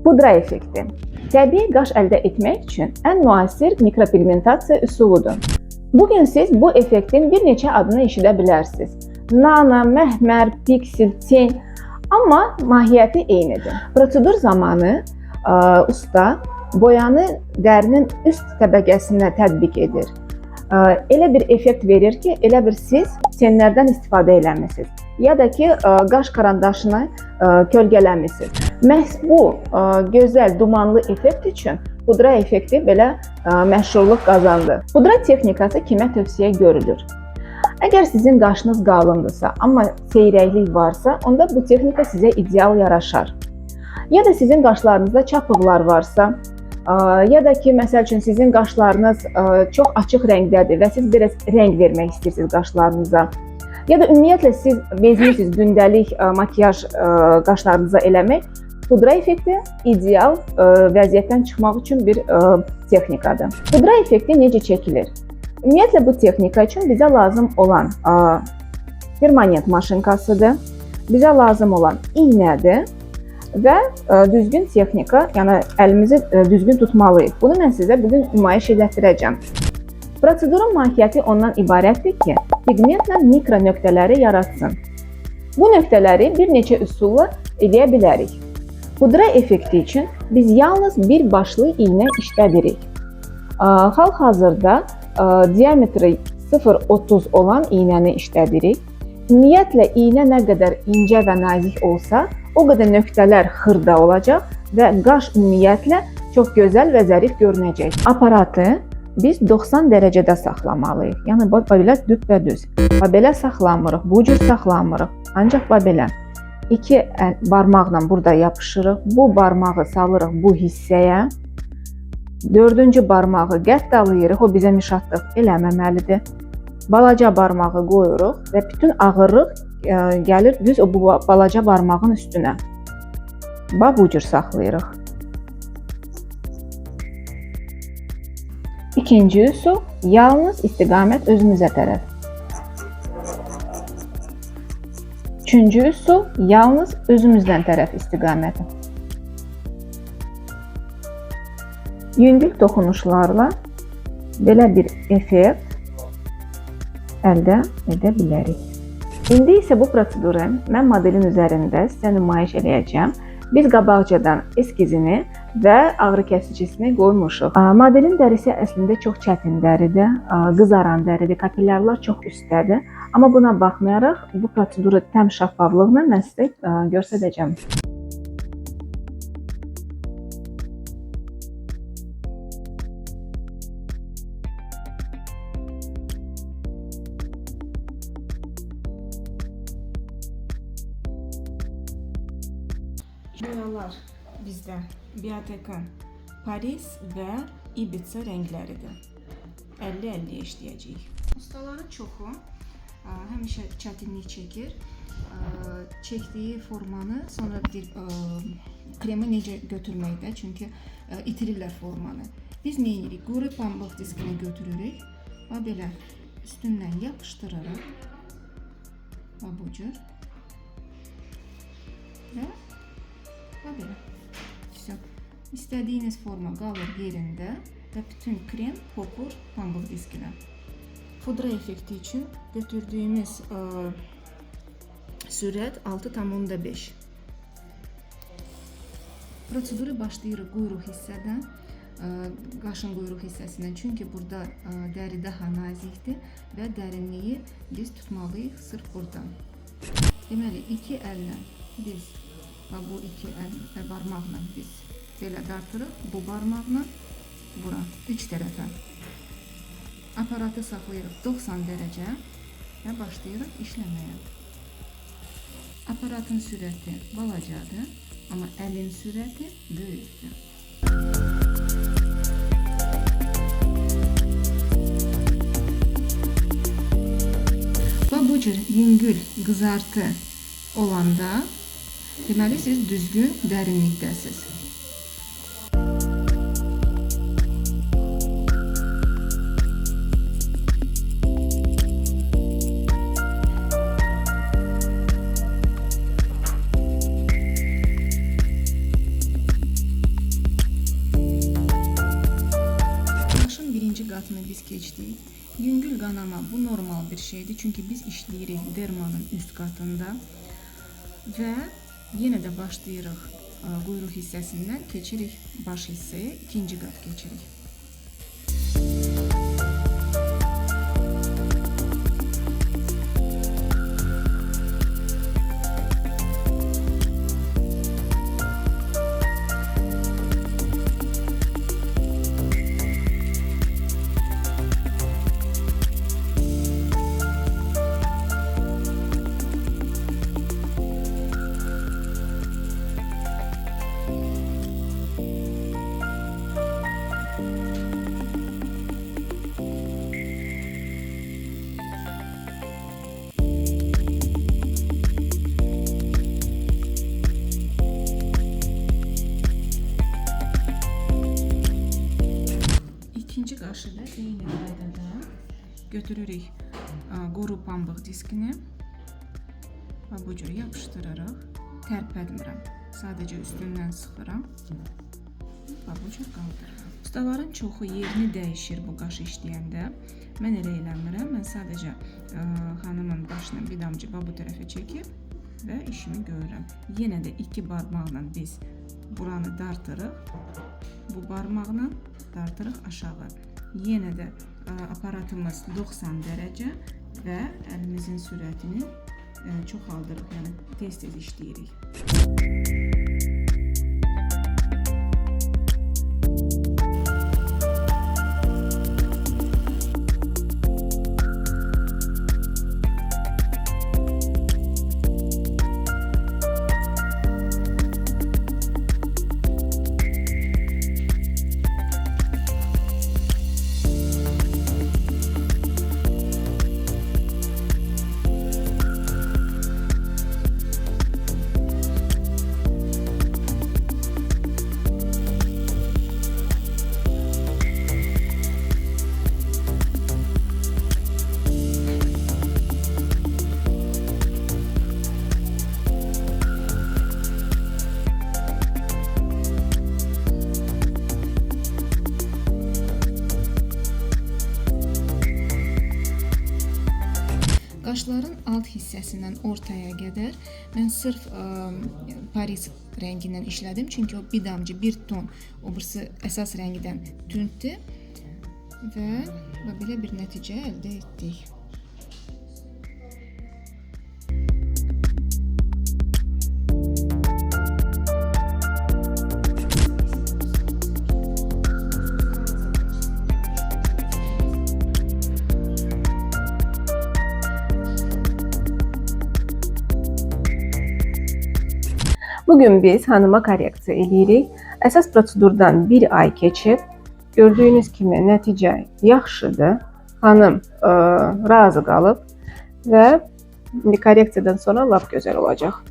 Pudra effekti. Təbii qaş əldə etmək üçün ən müasir mikropigmentasiya üsuludur. Bugün siz bu effektin bir neçə adını eşidə bilərsiniz. Nano, məhmər, piksil, ten, amma mahiyyəti eynidir. Prosedur zamanı usta boyanı dərinin üst təbəqəsinə tətbiq edir. Elə bir effekt verir ki, elə bir siz tenlərdən istifadə eləmisiniz, ya da ki, qaş karandaşını kölgələmisiniz. Məhz bu gözəl, dumanlı effekt üçün pudra effekti belə məşhurluq qazandı. Pudra texnikası kimə tövsiyə görülür? Əgər sizin qaşınız qalındırsa, amma seyrəklik varsa, onda bu texnika sizə ideal yaraşar. Ya da sizin qaşlarınızda çapıqlar varsa, ya da ki, məsəl üçün sizin qaşlarınız çox açıq rəngdədir və siz biraz rəng vermək istəyirsiniz qaşlarınıza. Ya da ümumiyyətlə siz bezmirsiniz gündəlik makiyaj qaşlarınıza eləmək, pudra effekti ideal vəziyyətdən çıxmaq üçün bir texnikadır. Pudra effekti necə çəkilir? Ümumiyyətlə bu texnika üçün bizə lazım olan permanent maşınkasıdır, bizə lazım olan iynədir və düzgün texnika, yəni əlimizi düzgün tutmalıyıq. Bunu mən sizə bugün nümayiş etdirəcəm. Prosedurun mahiyyəti ondan ibarətdir ki, pigmentlə mikro nöqtələri yaratsın. Bu nöqtələri bir neçə üsulla edə bilərik. Pudra effekti üçün biz yalnız bir başlı iynə işlədirik. Hal-hazırda diametri 0,30 olan iynəni işlədirik. Ümumiyyətlə, iynə nə qədər incə və nazik olsa, o qədər nöqtələr xırda olacaq və qaş ümumiyyətlə çox gözəl və zərif görünəcək. Aparatı biz 90 dərəcədə saxlamalıyıq. Yəni, belə düpbədüz. Belə saxlamırıq, bu cür saxlamırıq. Ancaq belə. İki barmaqla burada yapışırıq. Bu barmağı salırıq bu hissəyə. Dördüncü barmağı qəttalayırıq. O bizə mişatlıq eləməməlidir. Balaca barmağı qoyuruq və bütün ağırlıq gəlir düz o bu balaca barmağın üstünə. Bu cür saxlayırıq. İkinci üsul, yalnız istiqamət özümüzə tərəf. Üçüncü üsul, yalnız özümüzdən tərəf istiqaməti. Yüngül toxunuşlarla belə bir effekt əldə edə bilərik. İndi isə bu proseduru mən modelin üzərində sizə nümayiş edəcəm. Biz qabaqcadan eskizini və ağrı kəsicisini qoymuşuq. Modelin dərisi əslində çox çətin dəridir, qızaran dəridir, kapillərlər çox üstdədir. Amma buna baxmayaraq bu proseduru tam şəffaflıqla mən sizə göstərəcəm. Boyalar bizdə Bioteka Paris və Ibiza rəngləridir. 50-50 işləyəcəyik. Ustaların çoxu həmişə çətinlik çəkir. Çəkdiyi formanı sonra kremi necə götürməkdə, çünki itirirlər formanı. Biz nə edirik? Quru pambıq diskini götürürük və belə üstündən yapışdırırıq. Bu cür. Və belə. İstədiyiniz forma qalır yerində və bütün krem hopur pambıq diskinə. Pudra effekti üçün götürdüyümüz sürət 6,5. Proseduru başlayırıq quyruq hissədən, qaşın quyruq hissəsindən. Çünki burada dəri daha nazikdir və dərinliyi biz tutmalıyıq sırf buradan. Deməli, iki əllə biz bu iki barmaqla biz belə dartırıq, bu barmaqla bura, üç tərəfə. Aparatı saxlayırıq 90 dərəcə və başlayırıq işləməyə. Aparatın sürəti balacadır, amma əlin sürəti böyükdür. Bu cür yüngül qızartı olanda deməli, siz düzgün dərinlikdəsiz. Yüngül qanama bu normal bir şeydir. Çünki biz işləyirik dermanın üst qatında və yenə də başlayırıq quyruq hissəsindən keçirik baş hissəyə, ikinci qat keçirik. İkinci qaşı da eyni qaydada götürürük qoru pambıq diskini və bu cür yapışdırırıq. Tərpətmirəm. Sadəcə üstündən sıxıram və bu cür qaldırıram. Ustaların çoxu yerini dəyişir bu qaşı işləyəndə. Mən elə eləmirəm. Mən sadəcə xanımın başını bir damcı bu tərəfə çəkib və işimi görürəm. Yenə də iki barmaqla biz buranı dartırıq. Bu barmaqla dartırıq aşağı. Yenə də aparatımız 90 dərəcə və əlimizin sürətini çoxaldırıq, yəni tez-tez işləyirik. Qaşların alt hissəsindən ortaya qədər mən sırf Paris rəngindən işlədim. Çünki o bir damcı, bir ton, o birisi əsas rəngdən tündür və belə bir nəticə əldə etdik. Bugün biz hanıma korreksiya edirik. Əsas prosedurdan bir ay keçib. Gördüyünüz kimi nəticə yaxşıdır. Hanım razı qalıb və korreksiyadan sonra lap gözəl olacaq.